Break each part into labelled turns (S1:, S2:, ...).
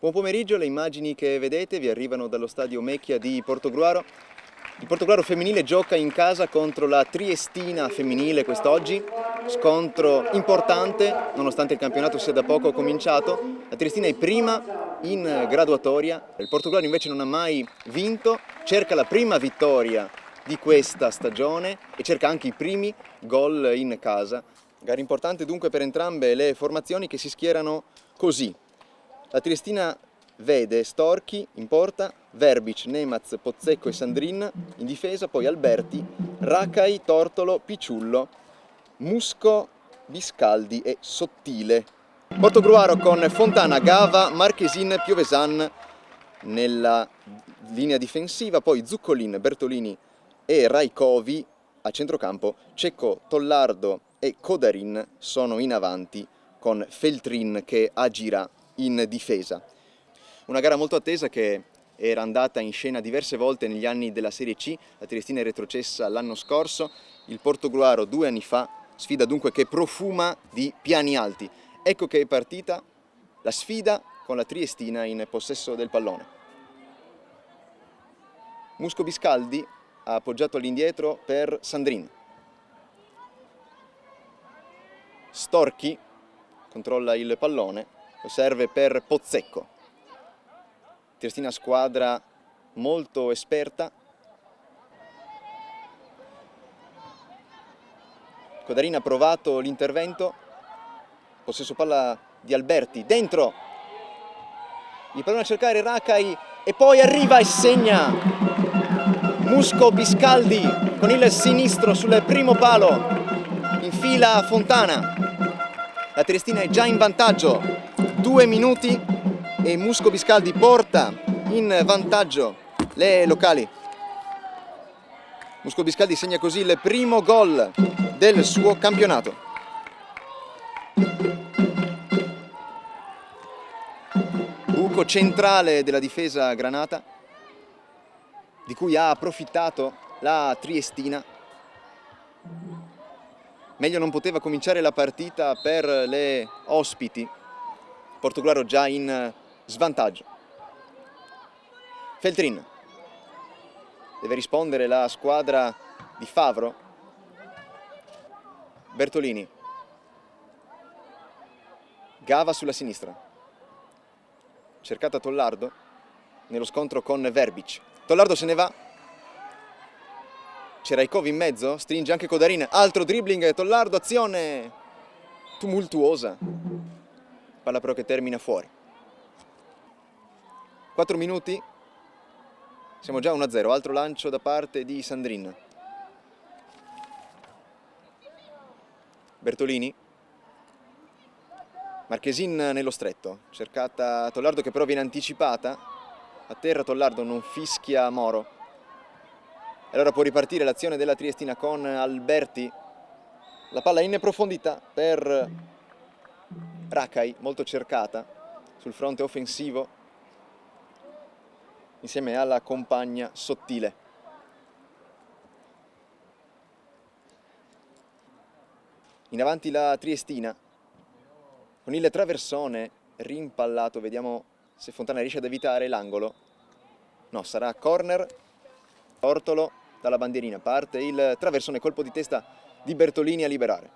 S1: Buon pomeriggio, le immagini che vedete vi arrivano dallo stadio Mecchia di Portogruaro. Il Portogruaro femminile gioca in casa contro la Triestina femminile quest'oggi, scontro importante nonostante il campionato sia da poco cominciato. La Triestina è prima in graduatoria, il Portogruaro invece non ha mai vinto, cerca la prima vittoria di questa stagione e cerca anche i primi gol in casa. Gara importante dunque per entrambe le formazioni che si schierano così. La Triestina vede Storchi in porta, Verbic, Nemaz, Pozzecco e Sandrin in difesa, poi Alberti, Racai, Tortolo, Picciullo, Musco, Biscaldi e Sottile. Portogruaro con Fontana, Gava, Marchesin, Piovesan nella linea difensiva, poi Zuccolin, Bertolini e Rajkovi a centrocampo, Cecco, Tollardo e Kodarin sono in avanti con Feltrin che agirà in difesa. Una gara molto attesa che era andata in scena diverse volte negli anni della Serie C, la Triestina è retrocessa l'anno scorso, il Portogruaro 2 anni fa, sfida dunque che profuma di piani alti. Ecco che è partita la sfida con la Triestina in possesso del pallone. Musco Biscaldi ha appoggiato all'indietro per Sandrin. Storchi controlla il pallone, lo serve per Pozzecco. Triestina squadra molto esperta. Kodarin ha provato l'intervento, possesso palla di Alberti, dentro, il pallone a cercare Racai e poi arriva e segna Musco Biscaldi con il sinistro sul primo palo, infila Fontana. La Triestina è già in vantaggio, 2 minuti e Musco Biscaldi porta in vantaggio le locali. Musco Biscaldi segna così il primo gol del suo campionato. Buco centrale della difesa granata, di cui ha approfittato la Triestina. Meglio non poteva cominciare la partita per le ospiti. Portogruaro già in svantaggio. Feltrin. Deve rispondere la squadra di Favro. Bertolini. Gava sulla sinistra. Cercata Tollardo nello scontro con Verbic. Tollardo se ne va. C'è Rajkovi in mezzo, stringe anche Kodarin, altro dribbling, Tollardo, azione tumultuosa. Palla però che termina fuori. 4 minuti, siamo già 1-0, altro lancio da parte di Sandrin. Bertolini. Marchesin nello stretto, cercata Tollardo che però viene anticipata. A terra Tollardo, non fischia Moro. Allora può ripartire l'azione della Triestina con Alberti. La palla in profondità per Racai, molto cercata sul fronte offensivo insieme alla compagna Sottile. In avanti la Triestina con il traversone rimpallato, vediamo se Fontana riesce ad evitare l'angolo. No, sarà corner. Tortolo dalla bandierina, parte il traversone, colpo di testa di Bertolini a liberare.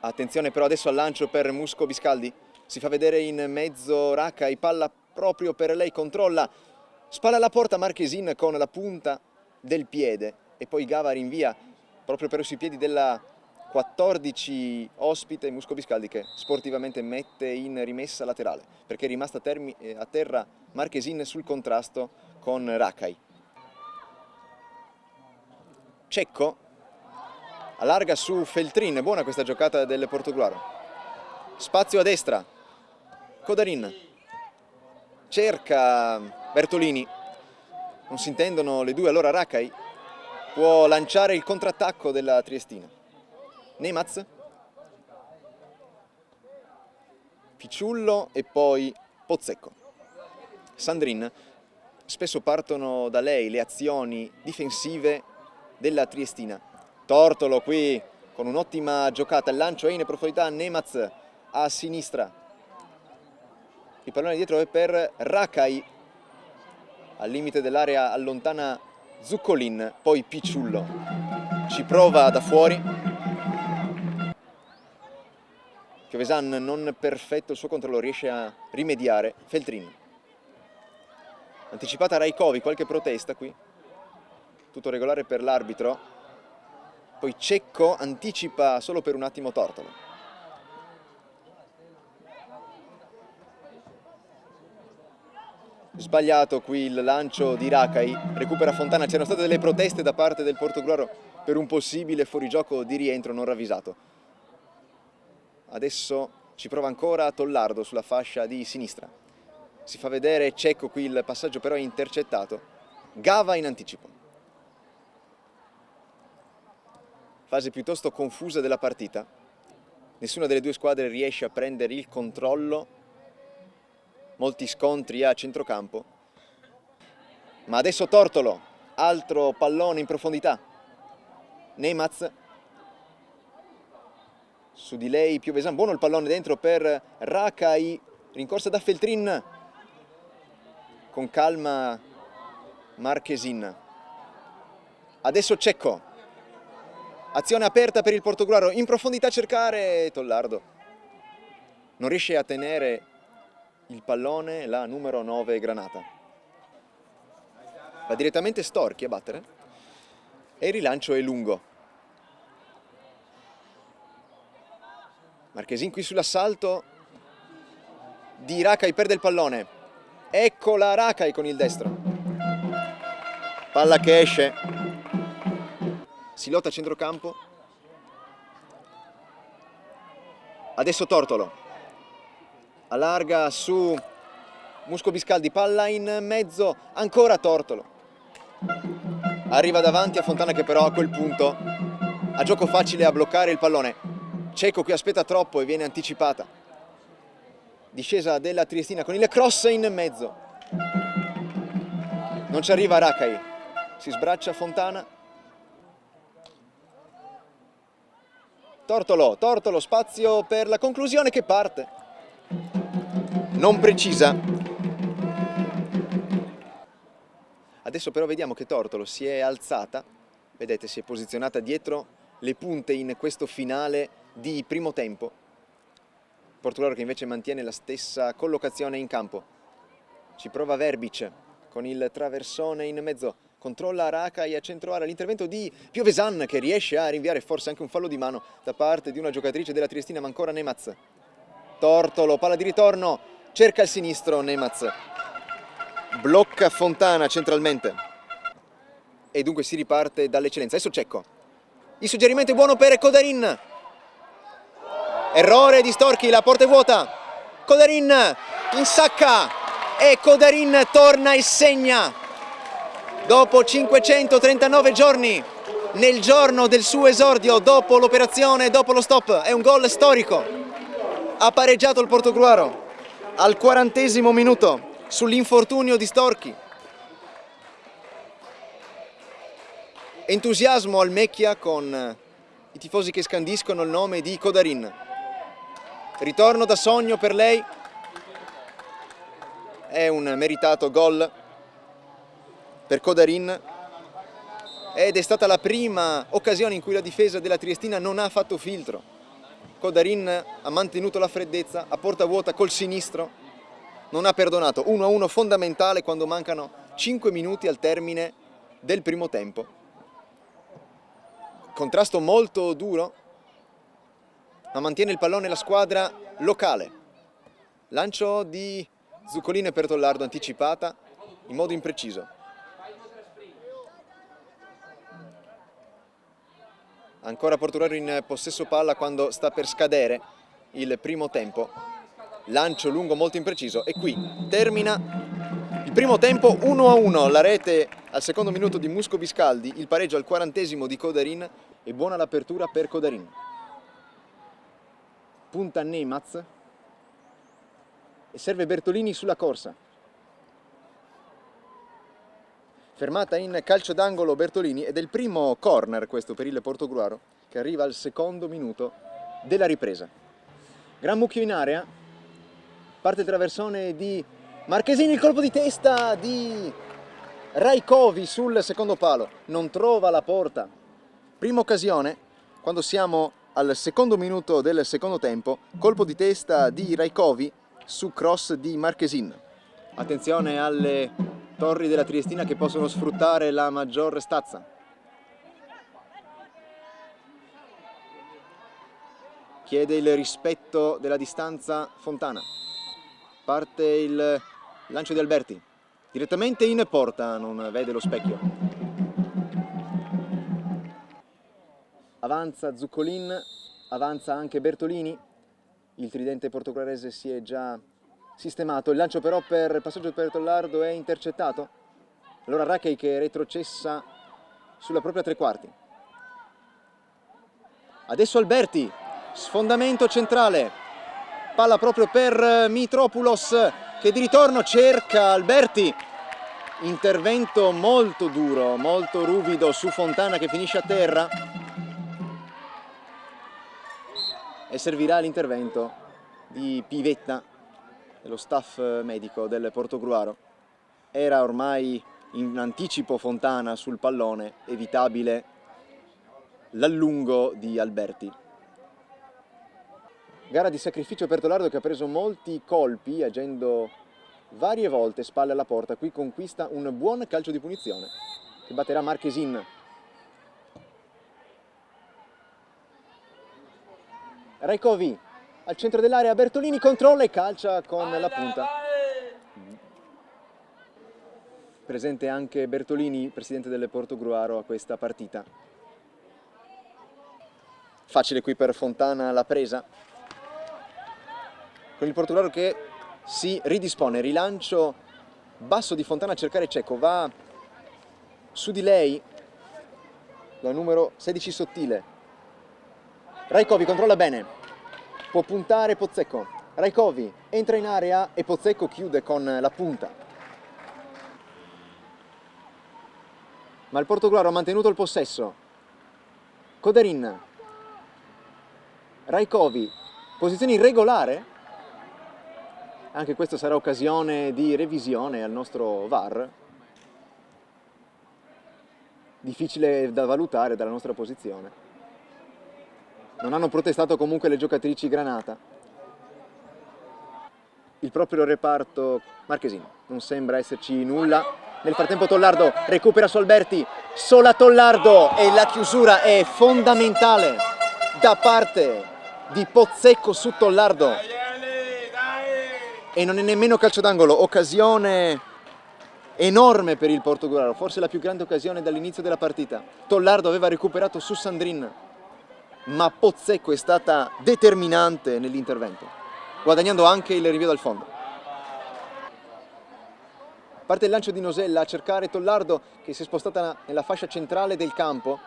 S1: Attenzione però adesso al lancio per Musco Biscaldi, si fa vedere in mezzo Racai, palla proprio per lei, controlla, spalla alla porta Marchesin con la punta del piede e poi Gava rinvia proprio però sui piedi della 14 ospite Musco Biscaldi che sportivamente mette in rimessa laterale perché è rimasta a terra Marchesin sul contrasto con Racai. Cecco allarga su Feltrin, buona questa giocata del Portogruaro. Spazio a destra, Kodarin cerca Bertolini, non si intendono le due, allora Racai può lanciare il contrattacco della Triestina. Nemaz, Picciullo e poi Pozzecco. Sandrin, spesso partono da lei le azioni difensive della Triestina. Tortolo qui con un'ottima giocata, il lancio è in profondità, Nemaz a sinistra. Il pallone dietro è per Rakai. Al limite dell'area allontana Zuccolin, poi Picciullo. Ci prova da fuori. Chiovesan non perfetto il suo controllo, riesce a rimediare. Feltrin. Anticipata Rajkovic, qualche protesta qui. Tutto regolare per l'arbitro. Poi Cecco anticipa solo per un attimo Tortolo. Sbagliato qui il lancio di Rakai, recupera Fontana. C'erano state delle proteste da parte del portoghese per un possibile fuorigioco di rientro non ravvisato. Adesso ci prova ancora Tollardo sulla fascia di sinistra. Si fa vedere Cecco qui, il passaggio però è intercettato. Gava in anticipo. Fase piuttosto confusa della partita. Nessuna delle due squadre riesce a prendere il controllo. Molti scontri a centrocampo. Ma adesso Tortolo, altro pallone in profondità. Nemaz. Su di lei Piovesan, buono il pallone dentro per Rakai. Rincorsa da Feltrin. Con calma Marchesin. Adesso Cecco. Azione aperta per il portoghese. In profondità a cercare Tollardo. Non riesce a tenere il pallone la numero 9 Granata. Va direttamente Storchi a battere e il rilancio è lungo. Marchesin qui sull'assalto di Rakai, perde il pallone. Eccola Rakai con il destro. Palla che esce. Si lotta a centrocampo. Adesso Tortolo. Allarga su Musco Biscaldi, palla in mezzo, ancora Tortolo. Arriva davanti a Fontana che però a quel punto ha gioco facile a bloccare il pallone. Cecco qui aspetta troppo e viene anticipata. Discesa della Triestina con il cross in mezzo. Non ci arriva Rakai, si sbraccia Fontana. Tortolo, spazio per la conclusione che parte. Non precisa. Adesso però vediamo che Tortolo si è alzata, vedete, si è posizionata dietro le punte in questo finale di primo tempo. Portoghese che invece mantiene la stessa collocazione in campo. Ci prova Verbic con il traversone in mezzo, controlla Rakai a centro area, l'intervento di Piovesan che riesce a rinviare forse anche un fallo di mano da parte di una giocatrice della Triestina, ma ancora Nemaz. Tortolo, palla di ritorno, cerca il sinistro Nemaz, blocca Fontana centralmente e dunque si riparte dall'eccellenza. Adesso Cecco, il suggerimento è buono per Kodarin, errore di Storchi, la porta è vuota, Kodarin insacca e Kodarin torna e segna dopo 539 giorni, nel giorno del suo esordio, dopo l'operazione, dopo lo stop. È un gol storico. Ha pareggiato il portoghese al 40° minuto sull'infortunio di Storchi. Entusiasmo al Mecchia con i tifosi che scandiscono il nome di Kodarin. Ritorno da sogno per lei. È un meritato gol per Kodarin ed è stata la prima occasione in cui la difesa della Triestina non ha fatto filtro. Kodarin ha mantenuto la freddezza a porta vuota col sinistro, non ha perdonato. 1-1 fondamentale quando mancano 5 minuti al termine del primo tempo. Contrasto molto duro, ma mantiene il pallone la squadra locale. Lancio di Zuccolin per Tollardo, anticipata in modo impreciso. Ancora Portoghese in possesso palla quando sta per scadere il primo tempo. Lancio lungo molto impreciso e qui termina il primo tempo 1-1. La rete al secondo minuto di Musco Biscaldi, il pareggio al 40° di Kodarin e buona l'apertura per Kodarin. Punta Nemaz e serve Bertolini sulla corsa. Fermata in calcio d'angolo Bertolini ed è il primo corner questo per il portoghese che arriva al secondo minuto della ripresa. Gran mucchio in area, parte il traversone di Marchesini, il colpo di testa di Rajkovi sul secondo palo, non trova la porta. Prima occasione, quando siamo al secondo minuto del secondo tempo, colpo di testa di Rajkovi su cross di Marchesin. Attenzione alle torri della Triestina che possono sfruttare la maggior stazza. Chiede il rispetto della distanza Fontana. Parte il lancio di Alberti. Direttamente in porta, non vede lo specchio. Avanza Zuccolin, avanza anche Bertolini. Il tridente portoghese si è già sistemato. Il lancio però per passaggio per Tollardo è intercettato. Allora Rakei che retrocessa sulla propria tre quarti. Adesso Alberti. Sfondamento centrale, palla proprio per Mitropoulos che di ritorno cerca Alberti, intervento molto duro, molto ruvido su Fontana che finisce a terra e servirà l'intervento di Pivetta, dello staff medico del Portogruaro. Era ormai in anticipo Fontana sul pallone, evitabile l'allungo di Alberti. Gara di sacrificio per Tollardo che ha preso molti colpi agendo varie volte spalle alla porta. Qui conquista un buon calcio di punizione che batterà Marchesin. Rajkovi al centro dell'area, Bertolini controlla e calcia con la punta. Presente anche Bertolini, presidente del Portogruaro, a questa partita. Facile qui per Fontana la presa. Con il Portogruaro che si ridispone, rilancio basso di Fontana a cercare Cecco, va su di lei la numero 16 Sottile. Rajkovi controlla bene, può puntare Pozzecco. Rajkovi entra in area e Pozzecco chiude con la punta. Ma il Portogruaro ha mantenuto il possesso. Kodarin, Rajkovi, posizione irregolare. Anche questa sarà occasione di revisione al nostro VAR. Difficile da valutare dalla nostra posizione. Non hanno protestato comunque le giocatrici Granata. Il proprio reparto Marchesin. Non sembra esserci nulla. Nel frattempo Tollardo recupera su Alberti. Sola Tollardo e la chiusura è fondamentale da parte di Pozzecco su Tollardo. E non è nemmeno calcio d'angolo, occasione enorme per il Portogruaro, forse la più grande occasione dall'inizio della partita. Tollardo aveva recuperato su Sandrin, ma Pozzecco è stata determinante nell'intervento, guadagnando anche il rinvio dal fondo. Parte il lancio di Nosella a cercare Tollardo che si è spostata nella fascia centrale del campo.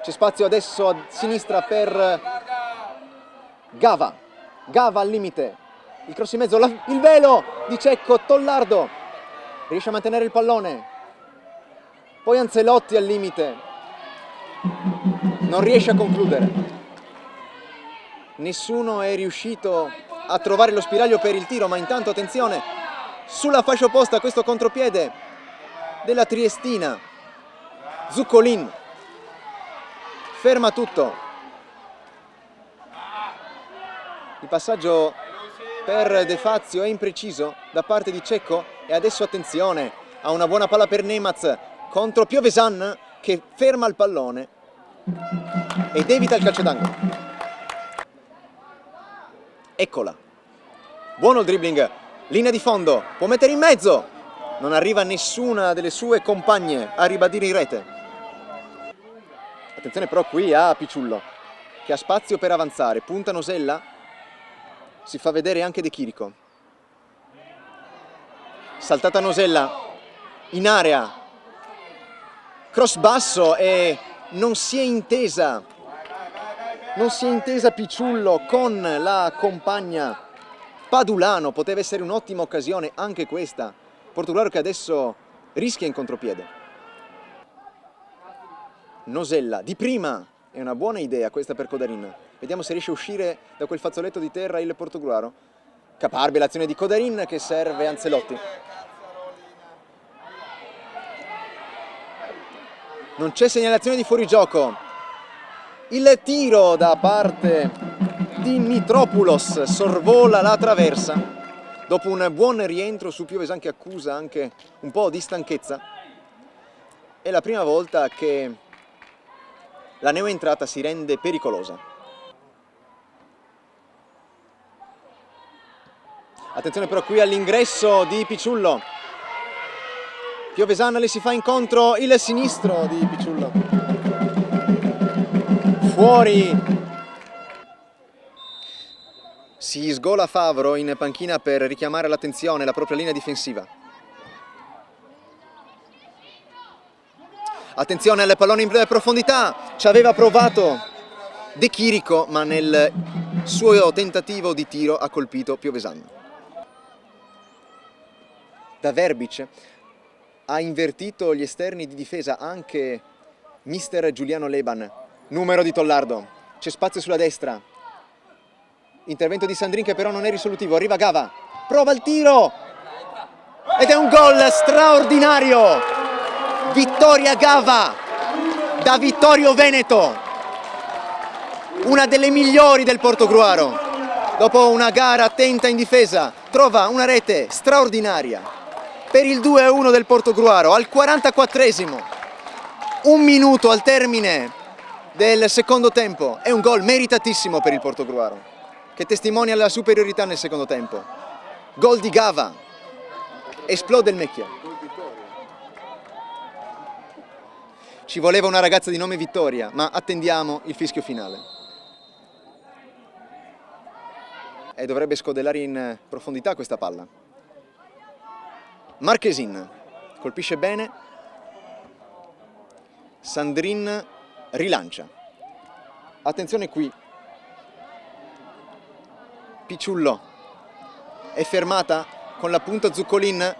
S1: C'è spazio adesso a sinistra per Gava. Gava al limite, il cross in mezzo, il velo di Cecco, Tollardo riesce a mantenere il pallone, poi Ancelotti al limite, non riesce a concludere. Nessuno è riuscito a trovare lo spiraglio per il tiro, ma intanto attenzione, sulla fascia opposta questo contropiede della Triestina, Zuccolin ferma tutto. Il passaggio per De Fazio è impreciso da parte di Cecco e adesso attenzione a una buona palla per Nemaz contro Piovesan che ferma il pallone ed evita il calcio d'angolo. Eccola, buono il dribbling, linea di fondo, può mettere in mezzo, non arriva nessuna delle sue compagne a ribadire in rete. Attenzione però qui a Picciullo che ha spazio per avanzare, punta Nosella. Si fa vedere anche De Chirico. Saltata Nosella in area. Cross basso e non si è intesa Picciullo con la compagna Padulano. Poteva essere un'ottima occasione anche questa. Portogruaro che adesso rischia in contropiede. Nosella di prima. È una buona idea questa per Kodarin. Vediamo se riesce a uscire da quel fazzoletto di terra il Portogruaro. Caparbia l'azione di Codarin che serve Ancelotti. Non c'è segnalazione di fuorigioco. Il tiro da parte di Mitropoulos sorvola la traversa. Dopo un buon rientro su Piovesan che accusa anche un po' di stanchezza. È la prima volta che la neoentrata si rende pericolosa. Attenzione però qui all'ingresso di Piciullo. Piovesan le si fa incontro il sinistro di Piciullo. Fuori. Si sgola Favro in panchina per richiamare l'attenzione, la propria linea difensiva. Attenzione al pallone in profondità, ci aveva provato De Chirico, ma nel suo tentativo di tiro ha colpito Piovesan. Da Verbic ha invertito gli esterni di difesa anche mister Giuliano Leban, numero di Tollardo, c'è spazio sulla destra, intervento di Sandrin che però non è risolutivo, arriva Gava, prova il tiro ed è un gol straordinario, vittoria Gava da Vittorio Veneto, una delle migliori del Portogruaro, dopo una gara attenta in difesa trova una rete straordinaria per il 2-1 del Portogruaro al 44esimo, un minuto al termine del secondo tempo, è un gol meritatissimo per il Portogruaro, che testimonia la superiorità nel secondo tempo. Gol di Gava, esplode il Mecchia. Ci voleva una ragazza di nome Vittoria, ma attendiamo il fischio finale. E dovrebbe scodellare in profondità questa palla. Marchesin colpisce bene, Sandrin rilancia. Attenzione qui, Piciullo è fermata con la punta Zuccolin,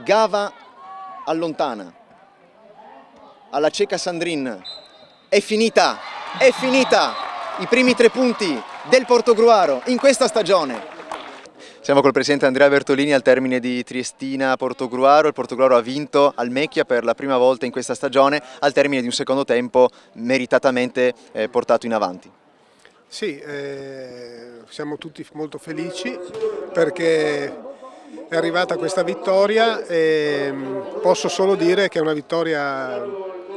S1: Gava allontana, alla cieca Sandrin, è finita, i primi 3 punti del Portogruaro in questa stagione. Siamo col presidente Andrea Bertolini al termine di Triestina-Portogruaro. Il Portogruaro ha vinto al Mecchia per la prima volta in questa stagione al termine di un secondo tempo meritatamente portato in avanti.
S2: Sì, siamo tutti molto felici perché è arrivata questa vittoria e posso solo dire che è una vittoria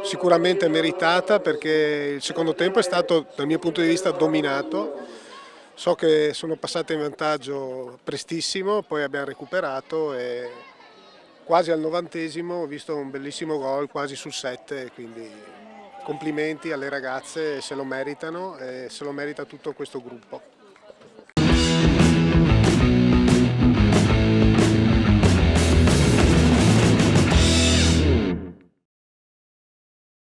S2: sicuramente meritata perché il secondo tempo è stato dal mio punto di vista dominato. So che sono passate in vantaggio prestissimo, poi abbiamo recuperato e quasi al 90esimo ho visto un bellissimo gol, quasi sul 7, quindi complimenti alle ragazze, se lo meritano e se lo merita tutto questo gruppo.